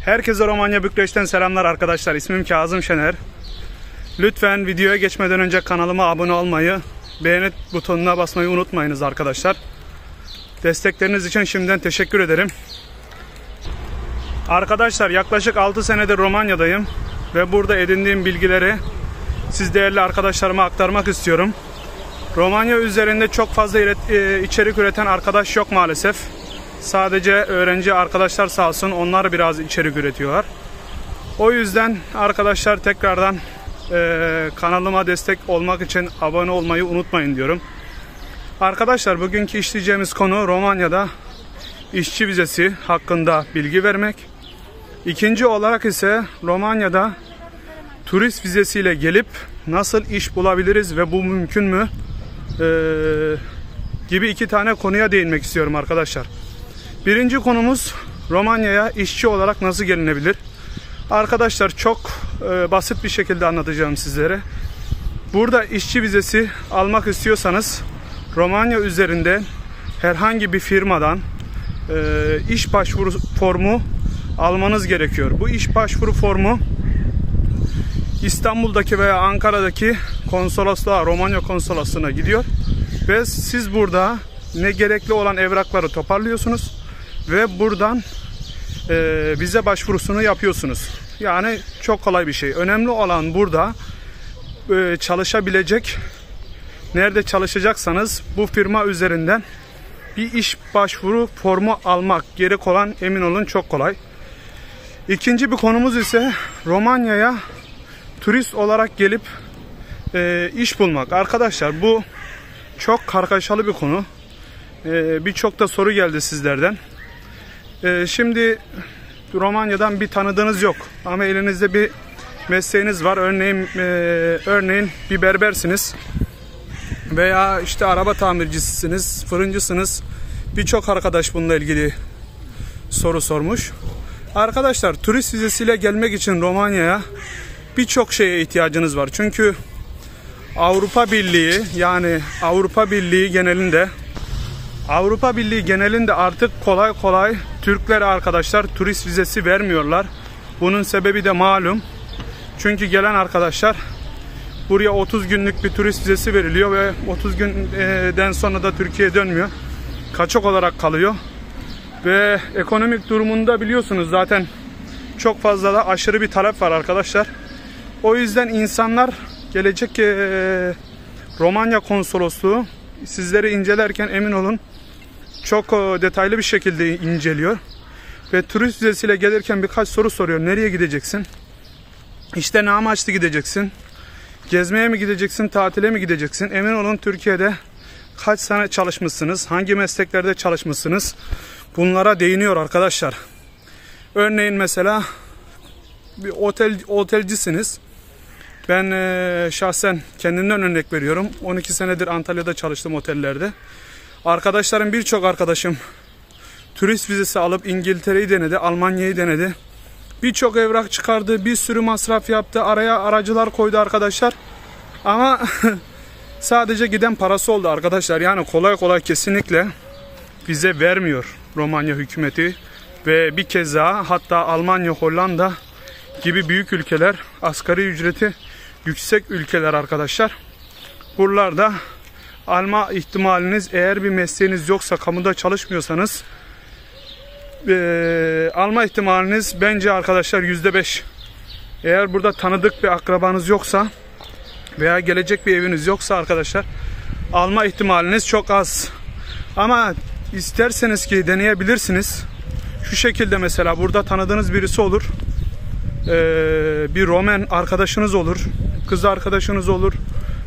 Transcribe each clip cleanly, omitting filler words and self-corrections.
Herkese Romanya Bükreş'ten selamlar arkadaşlar. İsmim Kazım Şener. Lütfen videoya geçmeden önce kanalıma abone olmayı, beğeni butonuna basmayı unutmayınız arkadaşlar. Destekleriniz için şimdiden teşekkür ederim. Arkadaşlar yaklaşık 6 senedir Romanya'dayım ve burada edindiğim bilgileri siz değerli arkadaşlarıma aktarmak istiyorum. Romanya üzerinde çok fazla içerik üreten arkadaş yok maalesef. Sadece öğrenci arkadaşlar sağ olsun, onlar biraz içerik üretiyorlar. O yüzden arkadaşlar tekrardan kanalıma destek olmak için abone olmayı unutmayın diyorum. Arkadaşlar bugünkü işleyeceğimiz konu Romanya'da işçi vizesi hakkında bilgi vermek. İkinci olarak ise Romanya'da turist vizesiyle gelip nasıl iş bulabiliriz ve bu mümkün mü gibi iki tane konuya değinmek istiyorum arkadaşlar. Birinci konumuz Romanya'ya işçi olarak nasıl gelinebilir? Arkadaşlar çok basit bir şekilde anlatacağım sizlere. Burada işçi vizesi almak istiyorsanız Romanya üzerinde herhangi bir firmadan iş başvuru formu almanız gerekiyor. Bu iş başvuru formu İstanbul'daki veya Ankara'daki konsolosluğa, Romanya konsolosluğuna gidiyor ve siz burada ne gerekli olan evrakları toparlıyorsunuz ve buradan vize başvurusunu yapıyorsunuz. Yani çok kolay bir şey. Önemli olan burada çalışabilecek, nerede çalışacaksanız bu firma üzerinden bir iş başvuru formu almak. Geri kalan emin olun çok kolay. İkinci bir konumuz ise Romanya'ya turist olarak gelip iş bulmak. Arkadaşlar bu çok kargaşalı bir konu. Birçok da soru geldi sizlerden. Şimdi Romanya'dan bir tanıdığınız yok ama elinizde bir mesleğiniz var. Örneğin bir berbersiniz veya işte araba tamircisisiniz, fırıncısınız. Birçok arkadaş bununla ilgili soru sormuş. Arkadaşlar turist vizesiyle gelmek için Romanya'ya birçok şeye ihtiyacınız var. Çünkü Avrupa Birliği, yani Avrupa Birliği genelinde artık kolay kolay Türklere arkadaşlar turist vizesi vermiyorlar. Bunun sebebi de malum. Çünkü gelen arkadaşlar buraya 30 günlük bir turist vizesi veriliyor ve 30 günden sonra da Türkiye'ye dönmüyor. Kaçak olarak kalıyor. Ve ekonomik durumunda biliyorsunuz zaten çok fazla da aşırı bir talep var arkadaşlar. O yüzden insanlar gelecek Romanya konsolosluğu sizleri incelerken emin olun çok detaylı bir şekilde inceliyor. Ve turist vizesiyle gelirken birkaç soru soruyor. Nereye gideceksin? İşte ne amaçlı gideceksin? Gezmeye mi gideceksin? Tatile mi gideceksin? Emin olun Türkiye'de kaç sene çalışmışsınız? Hangi mesleklerde çalışmışsınız? Bunlara değiniyor arkadaşlar. Örneğin mesela bir otelcisiniz. Ben şahsen kendimden örnek veriyorum. 12 senedir Antalya'da çalıştım otellerde. Arkadaşlarım, birçok arkadaşım turist vizesi alıp İngiltere'yi denedi, Almanya'yı denedi. Birçok evrak çıkardı, bir sürü masraf yaptı, araya aracılar koydu arkadaşlar. Ama sadece giden parası oldu arkadaşlar. Yani kolay kolay kesinlikle vize vermiyor Romanya hükümeti. Ve bir kez daha hatta Almanya, Hollanda gibi büyük ülkeler, asgari ücreti yüksek ülkeler arkadaşlar. Buralarda alma ihtimaliniz, eğer bir mesleğiniz yoksa, kamuda çalışmıyorsanız alma ihtimaliniz bence arkadaşlar %5. Eğer burada tanıdık bir akrabanız yoksa veya gelecek bir eviniz yoksa arkadaşlar alma ihtimaliniz çok az. Ama isterseniz ki deneyebilirsiniz. Şu şekilde mesela burada tanıdığınız birisi olur. Bir Roman arkadaşınız olur. Kız arkadaşınız olur.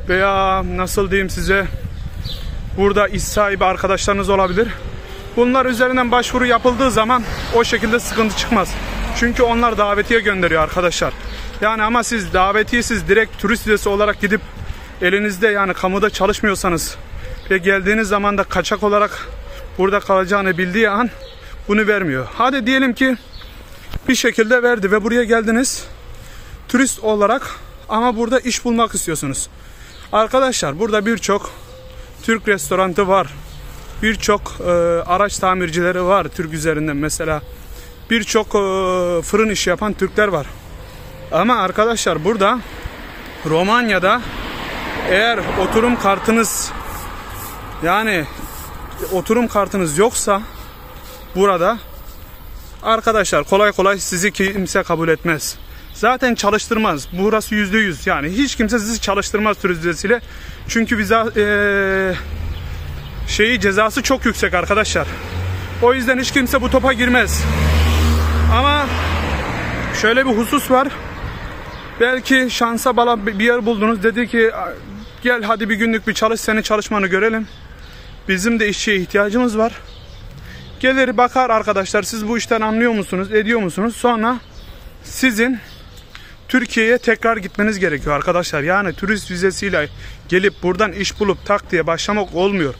Veya nasıl diyeyim size, burada iş sahibi arkadaşlarınız olabilir. Bunlar üzerinden başvuru yapıldığı zaman o şekilde sıkıntı çıkmaz. Çünkü onlar davetiye gönderiyor arkadaşlar. Yani ama siz davetiyesiz direkt turist vizesi olarak gidip elinizde, yani kamuda çalışmıyorsanız ve geldiğiniz zaman da kaçak olarak burada kalacağını bildiği an bunu vermiyor. Hadi diyelim ki bir şekilde verdi ve buraya geldiniz turist olarak ama burada iş bulmak istiyorsunuz. Arkadaşlar burada birçok Türk restoranı var. Birçok araç tamircileri var Türk üzerinden. Mesela birçok fırın işi yapan Türkler var. Ama arkadaşlar burada Romanya'da eğer oturum kartınız yoksa burada arkadaşlar kolay kolay sizi kimse kabul etmez. Zaten çalıştırmaz. Burası %100. Yani hiç kimse sizi çalıştırmaz turist vizesiyle. Çünkü cezası çok yüksek arkadaşlar. O yüzden hiç kimse bu topa girmez. Ama şöyle bir husus var. Belki şansa bala bir yer buldunuz. Dedi ki gel hadi bir günlük bir çalış, senin çalışmanı görelim. Bizim de işçiye ihtiyacımız var. Gelir bakar arkadaşlar, siz bu işten anlıyor musunuz, ediyor musunuz? Sonra sizin Türkiye'ye tekrar gitmeniz gerekiyor arkadaşlar. Yani turist vizesiyle gelip buradan iş bulup tak diye başlamak olmuyor.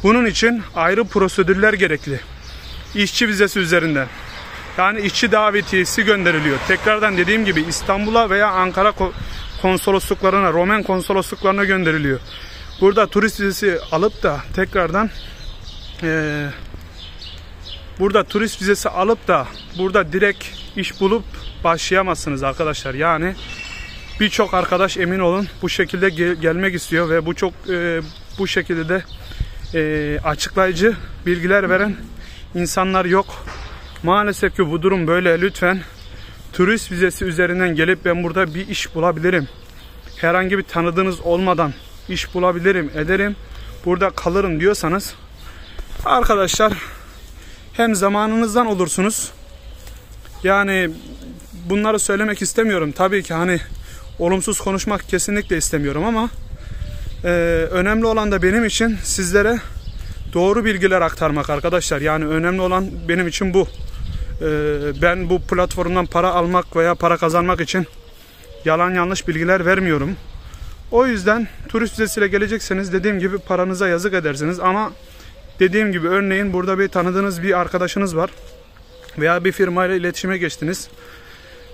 Bunun için ayrı prosedürler gerekli. İşçi vizesi üzerinden. Yani işçi davetiyesi gönderiliyor. Tekrardan dediğim gibi İstanbul'a veya Ankara konsolosluklarına, Roman konsolosluklarına gönderiliyor. Burada turist vizesi alıp da tekrardan burada direkt iş bulup başlayamazsınız arkadaşlar. Yani birçok arkadaş emin olun bu şekilde gelmek istiyor ve bu şekilde de açıklayıcı bilgiler veren insanlar yok. Maalesef ki bu durum böyle. Lütfen turist vizesi üzerinden gelip ben burada bir iş bulabilirim, herhangi bir tanıdığınız olmadan iş bulabilirim, ederim, burada kalırım diyorsanız arkadaşlar hem zamanınızdan olursunuz. Yani bunları söylemek istemiyorum. Tabii ki hani olumsuz konuşmak kesinlikle istemiyorum ama önemli olan da benim için sizlere doğru bilgiler aktarmak arkadaşlar. Yani önemli olan benim için bu. Ben bu platformdan para almak veya para kazanmak için yalan yanlış bilgiler vermiyorum. O yüzden turist vizesiyle gelecekseniz dediğim gibi paranıza yazık edersiniz ama dediğim gibi örneğin burada bir tanıdığınız bir arkadaşınız var veya bir firmayla iletişime geçtiniz.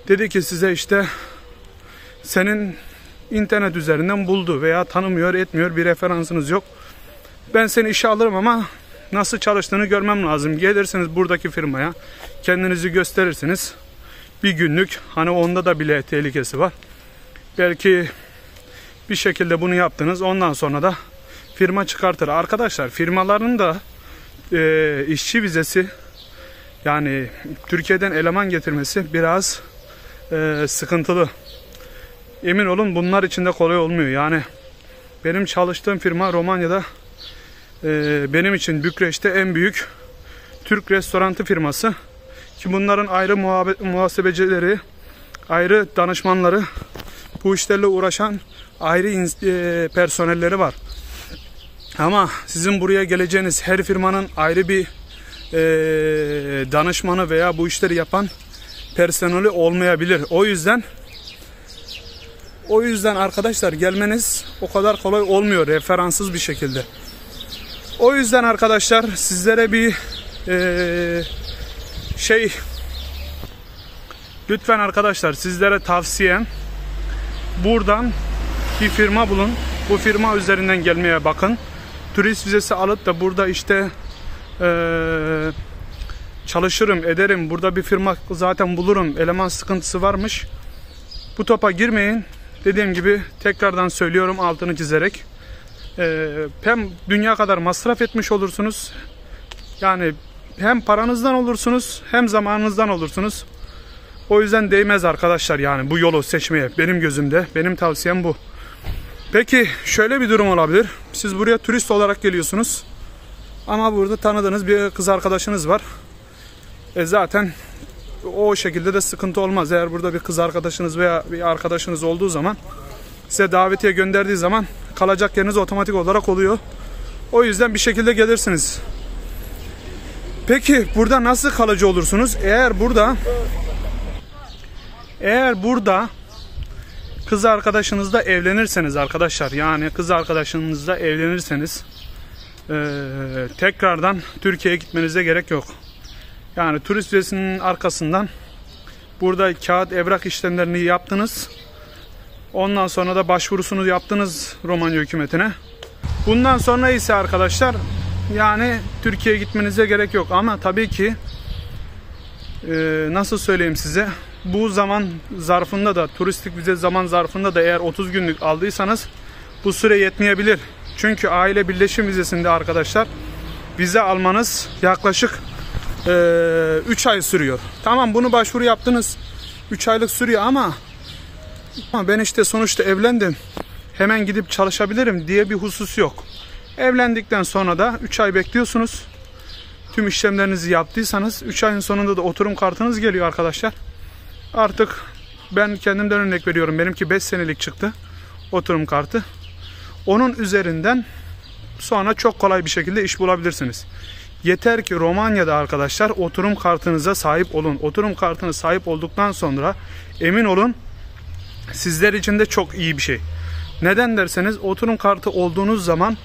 Dedi ki size işte senin internet üzerinden buldu veya tanımıyor etmiyor, bir referansınız yok. Ben seni işe alırım ama nasıl çalıştığını görmem lazım. Gelirsiniz buradaki firmaya, kendinizi gösterirsiniz. Bir günlük, hani onda da bile tehlikesi var. Belki bir şekilde bunu yaptınız, ondan sonra da firma çıkartır. Arkadaşlar firmaların da işçi vizesi, yani Türkiye'den eleman getirmesi biraz sıkıntılı. Emin olun bunlar için de kolay olmuyor. Yani benim çalıştığım firma Romanya'da benim için Bükreş'te en büyük Türk restoranı firması. Ki bunların ayrı muhasebecileri, ayrı danışmanları, bu işlerle uğraşan ayrı personelleri var. Ama sizin buraya geleceğiniz her firmanın ayrı bir danışmanı veya bu işleri yapan personeli olmayabilir. O yüzden arkadaşlar gelmeniz o kadar kolay olmuyor referanssız bir şekilde. O yüzden arkadaşlar sizlere bir lütfen arkadaşlar sizlere tavsiyem, buradan bir firma bulun. Bu firma üzerinden gelmeye bakın. Turist vizesi alıp da burada işte çalışırım, ederim, burada bir firma zaten bulurum, eleman sıkıntısı varmış. Bu topa girmeyin. Dediğim gibi tekrardan söylüyorum altını çizerek. Hem dünya kadar masraf etmiş olursunuz. Yani hem paranızdan olursunuz hem zamanınızdan olursunuz. O yüzden değmez arkadaşlar yani bu yolu seçmeye. Benim gözümde, benim tavsiyem bu. Peki şöyle bir durum olabilir. Siz buraya turist olarak geliyorsunuz. Ama burada tanıdığınız bir kız arkadaşınız var. Zaten o şekilde de sıkıntı olmaz. Eğer burada bir kız arkadaşınız veya bir arkadaşınız olduğu zaman, size davetiye gönderdiği zaman kalacak yeriniz otomatik olarak oluyor. O yüzden bir şekilde gelirsiniz. Peki burada nasıl kalıcı olursunuz? Eğer burada kız arkadaşınızla evlenirseniz arkadaşlar, yani kız arkadaşınızla evlenirseniz tekrardan Türkiye'ye gitmenize gerek yok. Yani turist vizesinin arkasından burada kağıt evrak işlemlerini yaptınız. Ondan sonra da başvurusunu yaptınız Romanya hükümetine. Bundan sonra ise arkadaşlar yani Türkiye'ye gitmenize gerek yok. Ama tabii ki nasıl söyleyeyim size, bu zaman zarfında da, turistik vize zaman zarfında da eğer 30 günlük aldıysanız bu süre yetmeyebilir. Çünkü aile birleşim vizesinde arkadaşlar vize almanız yaklaşık 3 ay sürüyor. Tamam, bunu başvuru yaptınız, 3 aylık sürüyor ama ben işte sonuçta evlendim, hemen gidip çalışabilirim diye bir husus yok. Evlendikten sonra da 3 ay bekliyorsunuz. Tüm işlemlerinizi yaptıysanız 3 ayın sonunda da oturum kartınız geliyor arkadaşlar. Artık ben kendimden örnek veriyorum. Benimki 5 senelik çıktı oturum kartı. Onun üzerinden sonra çok kolay bir şekilde iş bulabilirsiniz. Yeter ki Romanya'da arkadaşlar oturum kartınıza sahip olun. Oturum kartına sahip olduktan sonra emin olun sizler için de çok iyi bir şey. Neden derseniz oturum kartı olduğunuz zaman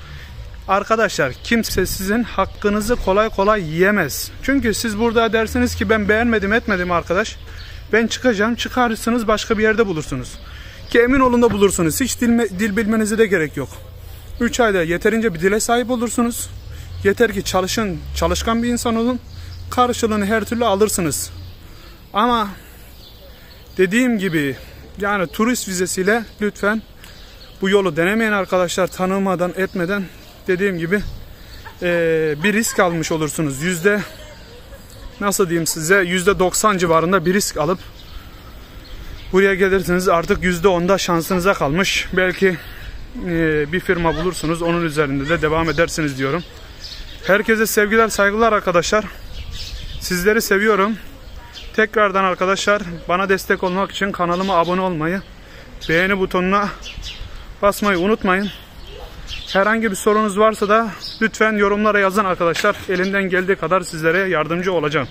arkadaşlar kimse sizin hakkınızı kolay kolay yiyemez. Çünkü siz burada dersiniz ki ben beğenmedim etmedim arkadaş, ben çıkacağım, çıkarırsınız başka bir yerde bulursunuz. Ki emin olun da bulursunuz. Hiç dil bilmenize de gerek yok. 3 ayda yeterince bir dile sahip olursunuz. Yeter ki çalışın, çalışkan bir insan olun. Karşılığını her türlü alırsınız. Ama dediğim gibi yani turist vizesiyle lütfen bu yolu denemeyin arkadaşlar. Tanımadan etmeden dediğim gibi bir risk almış olursunuz. Nasıl diyeyim size, %90 civarında bir risk alıp buraya gelirsiniz, artık %10'da şansınıza kalmış. Belki bir firma bulursunuz, onun üzerinde de devam edersiniz diyorum. Herkese sevgiler, saygılar arkadaşlar. Sizleri seviyorum. Tekrardan arkadaşlar bana destek olmak için kanalıma abone olmayı, beğeni butonuna basmayı unutmayın. Herhangi bir sorunuz varsa da lütfen yorumlara yazın arkadaşlar. Elimden geldiği kadar sizlere yardımcı olacağım.